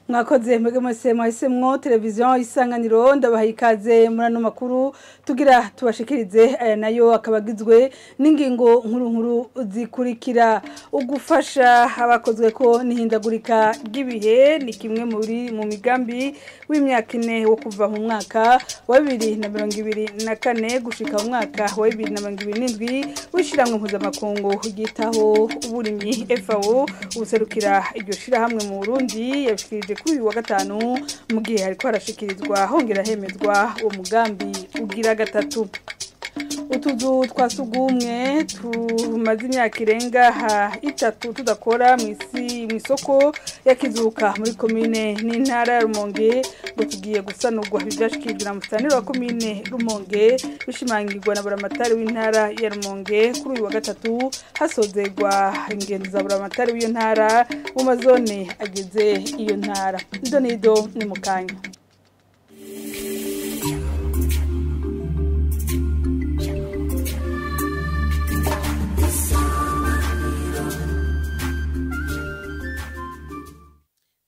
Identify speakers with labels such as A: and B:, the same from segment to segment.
A: mwakoze mwege mwese mwahisemwo televiziyo Isanganiro ndabaha ikaze muri ano makuru tugira tubashikirize aya nayo akabagizwe n'ingingo nkuru zikurikira ugufasha abakozwe ko nihindagurika ry'ibihe ni kimwe mu migambi w'imyaka 4 wo kuva mu mwaka wa 2024 gushika mu mwaka wa 2027 wishiramwe mpuzamakungu gitaho uburimyi FAO userukira iryo shira hamwe mu Burundi yabishikirije kuri uyu wa gatanu mu gihe hariko harashikirizwa hongera hemezwa uwo mugambi ugira gatatu. Utuzu twasugumwe tumaze imyaka irenga 3 tudakora mw'isoko ya Kizuka muri komine n'intara ya Rumonge ngo tugiye gusanurwa ivyashikirijwe na mustanire wa komine Rumonge bishimangirwa na buramatari w'intara ya Rumonge kuri uyu wa gatatu hasozerwa ingendo za buramatari w'iyo ntara mu mazone ageze iyo ntara. Nido ni mukanya.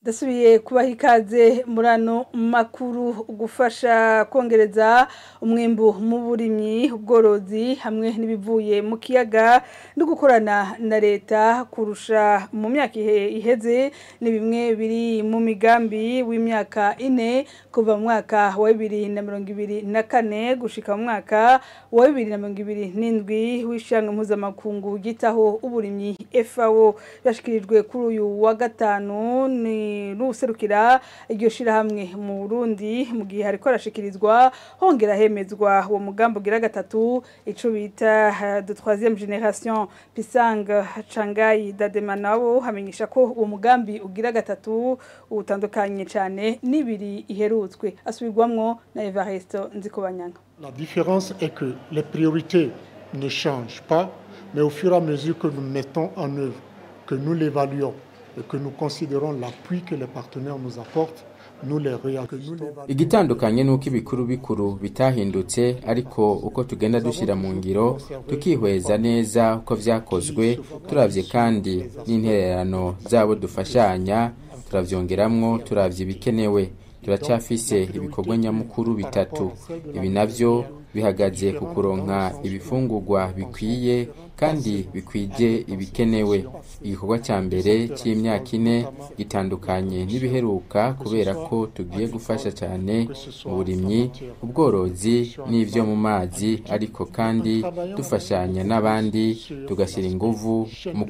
A: Dasubiye kubaha ikaze murano makuru gufasha kongereza umwimbu mu burimyi ubworozi hamwe n'ibivuye mu kiyaga no gukorana na leta kurusha mu myaka iheze ni bimwe biri mu migambi w'imyaka 4 kuva mu mwaka wa 2024 gushika mu mwaka wa 2027 w'ishyanga mpuzamakungu gitaho uburimyi FAO yashikirijwe kuri uyu wa gatanu ni ruserukira iryo shira hamwe mu Burundi mu gihe hariko arashikirizwa hongera hemezwa uwo mugambo gira gatatu ico bita de 3e génération Pisang Changai Dademanabo hamenyesha ko uwo mugambi ugira gatatu utandukanye cyane nibiri iherutswe asubirwamwo na Evaristo Nzikobanyanga.
B: La différence est que les priorités ne changent pas mais au fur et à mesure que nous mettons en œuvre que nous l'évaluons et que nous considérons l'appui que les partenaires nous apportent, nous les réactivons.
C: Igitandukanye nuko ibikuru bikuru bitahindutse ariko uko tugenda dushira mu ngiro tukihweza neza uko vyakozwe turavye kandi n'intererano zabo dufashanya turavyongeramwo turavye ibikenewe turacafise ibikorwa nyamukuru bitatu ibi navyo bihagaze ku kuronka ibifungurwa bikwiye kandi bikwije ibikenewe. Igikorwa cya mbere cy'imyaka 4 gitandukanye n'ibiheruka kubera ko tugiye gufasha cyane mu burimyi ubworozi n'ivyo mu mazi ariko kandi dufashanya n'abandi tugashyira inguvu mu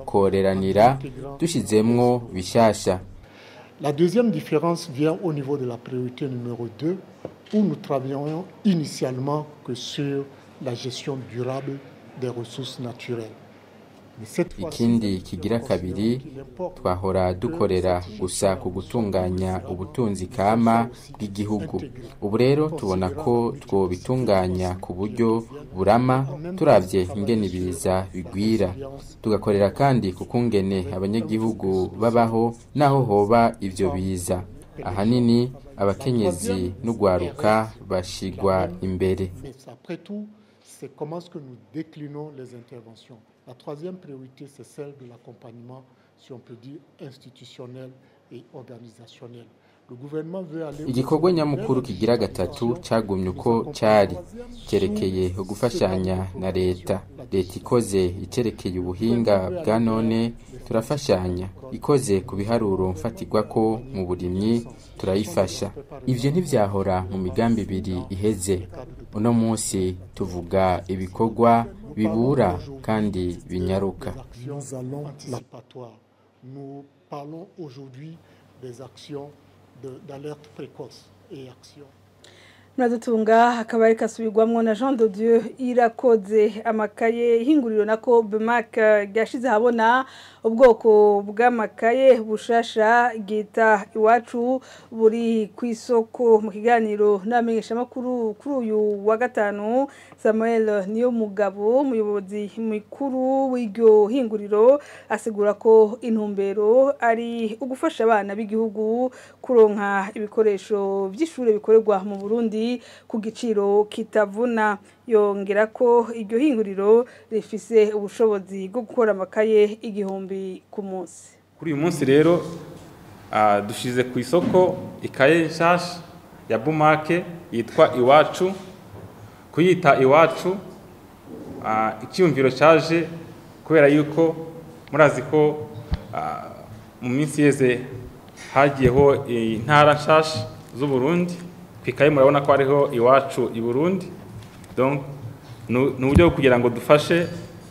C: koreranira dushizemwo bishasha.
B: La deuxième différence vient au niveau de la priorité numéro 2 où nous travaillons initialement que sur la gestion durable des ressources naturelles.
C: Ikindi kigira kabiri twahora dukorera gusa ku gutunganya ubutunzi kama bw'igihugu. Ubu rero tubona ko twobitunganya ku buryo burama turavye ingene ibiza bigwira. Tugakorera kandi ku kungene abanyagihugu babaho naho hoba ivyo biza. Ahanini abakenyezi n'ugwaruka bashigwa imbere.
B: C'est comment est-ce que nous déclinons les interventions. La troisième priorité, c'est celle de l'accompagnement, si on peut dire, institutionnel et organisationnel. Le gouvernement veut aller...
C: Igikorwa nyamukuru kigira gatatu cagumye uko cari cerekeye gufashanya na leta. Leta ikoze icerekeye ubuhinga bwa none turafashanya. Ikoze ku biharuro mfatirwa ko mu burimyi turayifasha. Ivyo ntivyahora mu migambi ibiri iheze. Uno munsi tuvuga ibikorwa bibura kandi binyaruka.
B: Nous parlons aujourd'hui des actions d'alerte précoce et actions.
A: Muradutunga akabari kasubirwamwo na Jean de Dieu Irakoze amakaye hinguriro nako BMAC gashize habona ubwoko bw'amakaye bushasha gita iwacu buri kwisoko mu kiganiro n'amenyesha makuru kuri uyu wa gatanu Samuel niyo mugabo muyobozi mukuru w'iryo hinguriro asigura ko intumbero ari ugufasha abana b'igihugu kuronka ibikoresho by'ishure bikorerwa mu Burundi ku giciro kitavuna. Yongera ko iryo hinguriro rifise ubushobozi bwo gukora amakaye 1000 ku munsi.
D: Kuri uyu munsi rero dushize ku isoko ikaye nshasha ya Bumake yitwa Iwacu. Kuyita Iwacu icyumviro cyaje kubera yuko murazi ko mu minsi yeze hagiyeho intara nshasha z'u Burundi. Kwikaye murabona ko ariho Iwacu i Burundi. Donc n'uburyo kugira ngo dufashe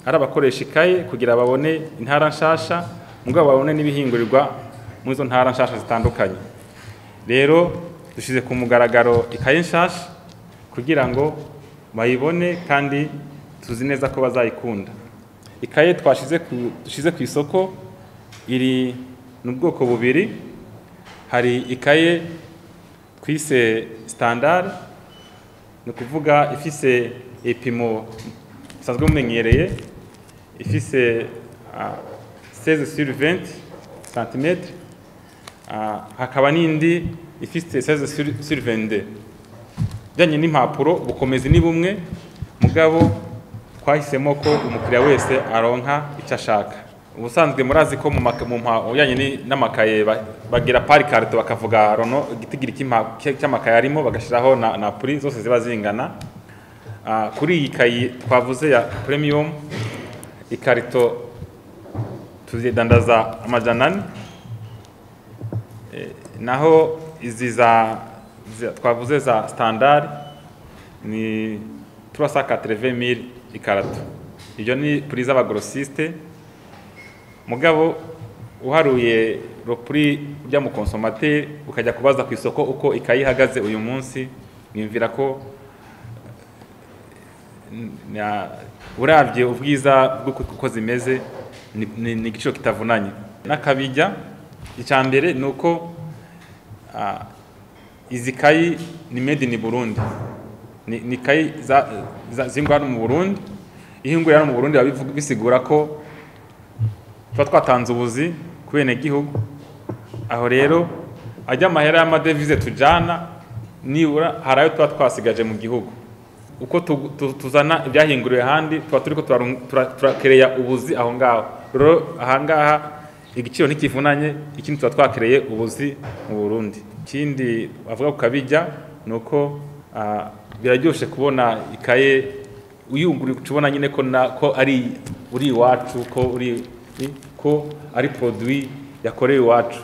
D: ari abakoresha ikaye kugira babone intara nshasha mugabo babone nibihingurirwa mu zo ntara nshasha zitandukanye. Rero dushize ku mugaragaro ikaye nshasha kugira ngo bayibone kandi tuzi neza ko bazayikunda. Ikaye dushize ku isoko iri n'ubwoko bubiri. Hari ikaye twise standard, no kuvuga ifise ipimo sanzwe mumenyereye, ifise 16/20 cm, hakaba n'indi ifise 16/22. Byanye n'impapuro bukomezi ni bumwe mugabo twahisemo ko umukiriya wese aronka icyo ashaka. Ubusanzwe murazi ko mu yanye n'amakaye bagira pari carte bakavuga rono igitigira cy'amakaye arimo bagashiraho na prix zose ziba zingana. Kuri iyi kayi twavuze ya premium ikarito tuzidandaza $400, naho izi twavuze za standard ni 380,000 ikarato. Ibyo ni prix z'abagrossiste mugabo uharuye ro prix bya mu consommateur ukajya kubaza ku isoko uko ikayi hagaze uyu munsi mwimvira ko uravye ubwiza bw'uko zimeze ni igiciro kitavunanye. Nakabijya icyambere nuko izi kayi ni made in Burundi, ni kayi zingwa mu Burundi. Ihingurira mu Burundi bisigura ko twatanze ubuzi ku bene gihugu. Aho rero ajya amahera y'amadevize tujana nibura harayo twasigaje mu gihugu. Uko tuzana ibyahinguriwe handi turiko turakereya ubuzi aho ngaho. Rero ahangaha igiciro ntikivunanye, ikindi twakereye ubuzi mu Burundi. Ikindi bavuga kukabijya nuko biraryoshe kubona ikaye uyunguri kubona nyine ko ari uri Iwacu, ko ari produit yakorewe Iwacu.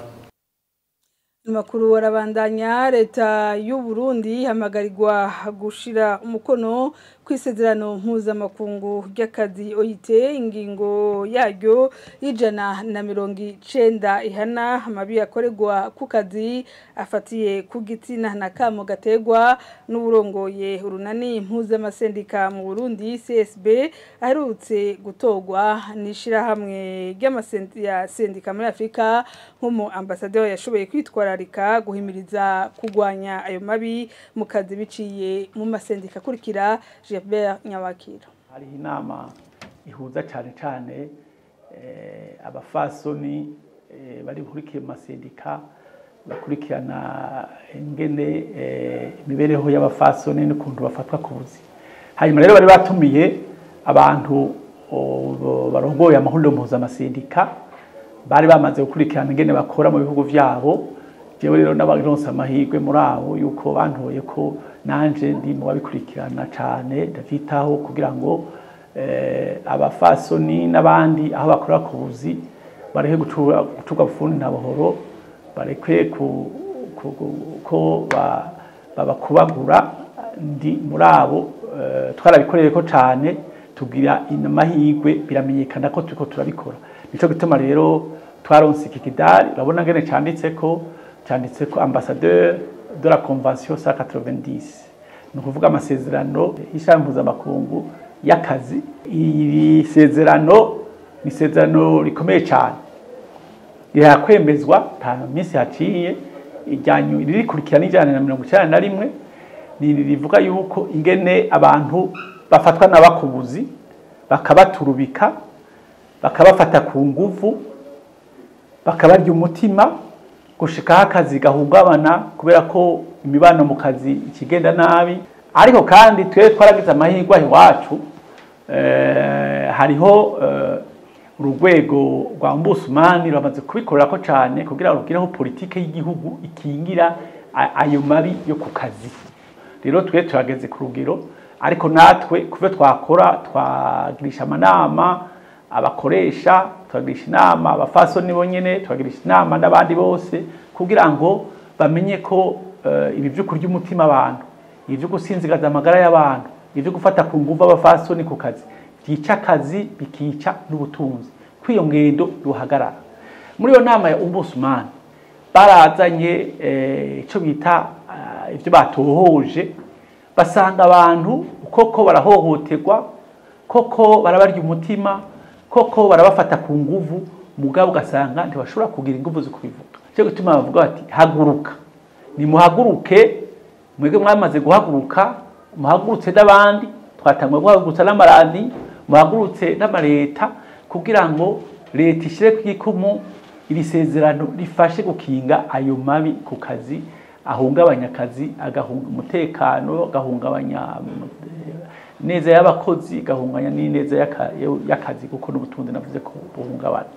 A: Makuru warabandanya. Leta y'u Burundi hamagarirwa gushira umukono kwisezerano mpuzamakungu ry'akazi OIT ingingo yaryo y'J190 ihana amabi yakorerwa ku kazi afatiye ku gitsina na kamo gategwa n'uburongoye urunani mpuzamasendika mu Burundi CSB aherutse gutogwa nishira hamwe ry'amasendika muri Afrika nk'umu ambassadeur yashoboye kwitwararika guhimiriza kugwanya ayo mabi mu kazi biciye mu masendika kurikira Gilbert Nyawakira.
E: Hari inama ihuza cyane abafasoni bari kurikiye masendika bakurikirana ingene imibereho y'abafasoni n'ukuntu bafatwa ku buzi. Hanyuma rero bari batumiye abantu barongoye amahuriro mpuzamamasendika bari bamaze gukurikirana ingene bakora mu bihugu vyabo. Jewe rero n'abaronsa amahirwe muri abo yuko bantoye ko nanje ndi mu babikurikirana cyane ndavitaho kugira ngo abafasoni n'abandi aho bakora ku buzi barehe gucuga bufundi na buhoro, bareke ko babakubagura. Ndi muri abo twarabikoreye ko cyane tugira amahirwe biramenyekana ko turiko turabikora. Nico gituma rero twaronse iki kidari urabona ngene cyanditse ko ambassadeur de la convention 190, no kuvuga amasezerano y'ishambuza makungu y'akazi. Iri sezerano ni sezerano rikomeye cyane rirakwemezwa nta minsi haciye ijyanyu ririkurikirana ijana na 91 ni rivuga yuko ingene abantu bafatwa n'abakubuzi bakabaturubika bakabafata ku nguvu bakabarya umutima gushika akazi gahungabana kubera ko imibano mu kazi ikigenda nabi. Ariko kandi twe twaragize amahirwe iwacu hariho urugwego rwa ombudsman rwamaze kubikorera ko cyane kugira ngo rugireho politike y'igihugu ikingira ayo mabi yo ku kazi. Rero twe turageze ku rugero, ariko natwe kuve twakora twagirisha amanama abakoresha, twagirisha inama abafasoni bonyene, twagirisha inama n'abandi bose kugira ngo bamenye ko ibi byo kurya umutima abantu, ibi byo gusinzigaza amagara y'abantu, ibi byo gufata ku nguvu abafasoni ku kazi byica akazi bikica n'ubutunzi, kwiyo ngendo ruhagarara. Muri iyo nama ya ombudsman barazanye icyo bita ibyo batohoje, basanga abantu koko barahohoterwa, koko barabarya umutima, koko barabafata ku nguvu, mugabo ugasanga ntibashobora kugira inguvu zo kubivuga. Cyo gutuma bavuga bati haguruka, nimuhaguruke, mwebwe mwamaze guhaguruka, muhagurutse n'abandi, twatangwa guhagurutsa n'amaradi, muhagurutse n'amareta kugira ngo leta ishire kwikumu iri sezerano rifashe gukinga ayo mabi ku kazi, ahungabanya akazi, agahunga umutekano, agahungabanya neza y'abakozi, gahunganya n'ineza y'akazi kuko n'ubutunzi navuze ko buhungabana.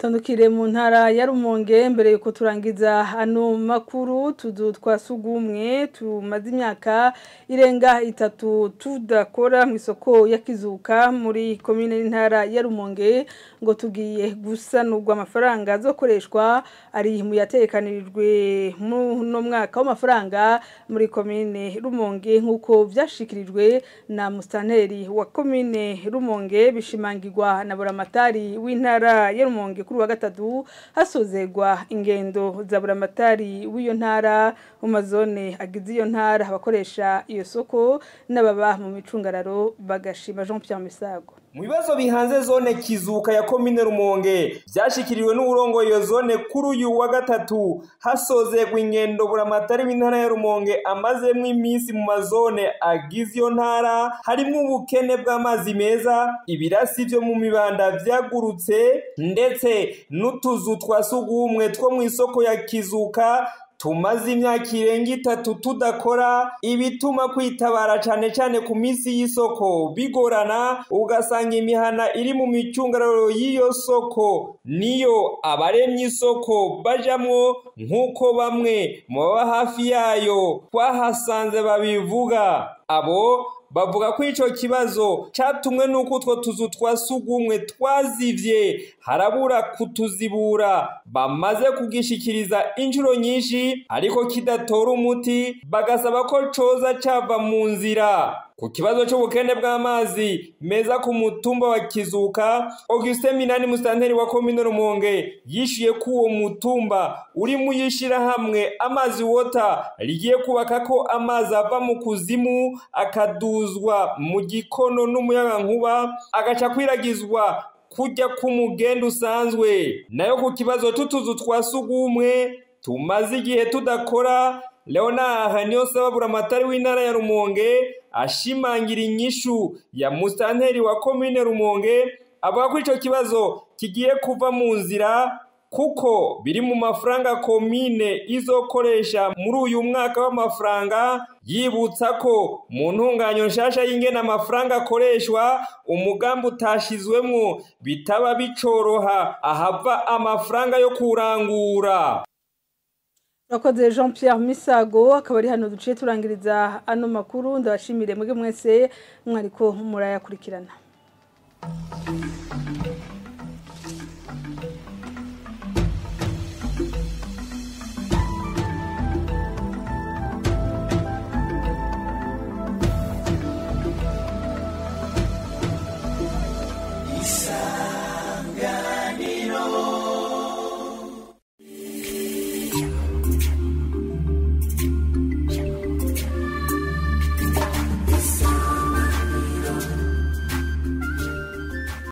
A: Tandukire mu ntara ya Rumonge. Mbere yuko turangiza hano makuru, tuzu twasugumwe tumaze imyaka irenga 3 tudakora mu isoko ya Kizuka muri komine y'intara ya Rumonge, ngo tugiye gusanurwa amafaranga azokoreshwa ari mu yatekanirijwe no mwaka w'amafaranga muri komine Rumonge, nkuko vyashikirijwe na mustanteri wa komine Rumonge, bishimangirwa na buramatari w'intara ya Rumonge kuri wa gatatu hasozegwa ingendo za buramatari w'iyo ntara mu mazone agize iyo ntara, abakoresha iyo soko n'ababa mu micungararo bagashima. Jean Pierre Misago.
F: Mu bibazo bihanze zone Kizuka ya komine Rumonge byashikiriwe n'uburongo iyo zone kuri uyu wa gatatu hasozegwa ingendo buramatari w'intara ya Rumonge amazemwe iminsi mu mazone agize iyo ntara, harimo ubukene bw'amazi meza, ibirasi byo mu mibanda vyagurutse, ndetse n'utuzu twasugumwe two mu isoko ya Kizuka tumaze imyaka irenga 3 tudakora, ibituma kwitabara cyane cyane ku minsi y'isoko bigorana, ugasanga imihana iri mu micungararo y'iyo soko niyo abaremye isoko bajamwo, nk'uko bamwe mu baba hafi yayo twahasanze babivuga. Abo bavuga ko ico kibazo catumwe nuko utwo tuzu twasugumwe twazivye, harabura kutuzibura, bamaze kugishikiriza inshuro nyinshi ariko kidatora umuti, bagasaba ko coza cava mu nzira. Ku kibazo c'ubukene bw'amazi meza ku mutumba wa Kizuka, Augustin Minani mustanteri wa komine Rumonge yishuye ko uwo mutumba uri mu yishira hamwe Amazi Water rigiye kubaka ko amazi ava mu kuzimu akaduzwa mu gikono n'umuyaga nkuba agaca kwiragizwa kujya ku mugenda usanzwe. Nayo ku kibazo c'utuzu twasugumwe tumaze igihe tudakora, Leonard Niyonsaba buramatari w'intara ya Rumonge ashimangira inyishu ya mustanteri wa komine Rumonge, avuga ko ico kibazo kigiye kuva mu nzira kuko biri mu mafaranga komine izokoresha muri uyu mwaka w'amafaranga, yibutsa ko mu ntunganyo nshasha y'ingena amafaranga akoreshwa umugambi utashizwemwo bitaba bicoroha ahava amafaranga yo kurangura.
A: Rakoze Jean Pierre Misago. Akaba ari hano duciye turangiriza ano makuru. Ndabashimire mwebwe mwese mwariko murayakurikirana.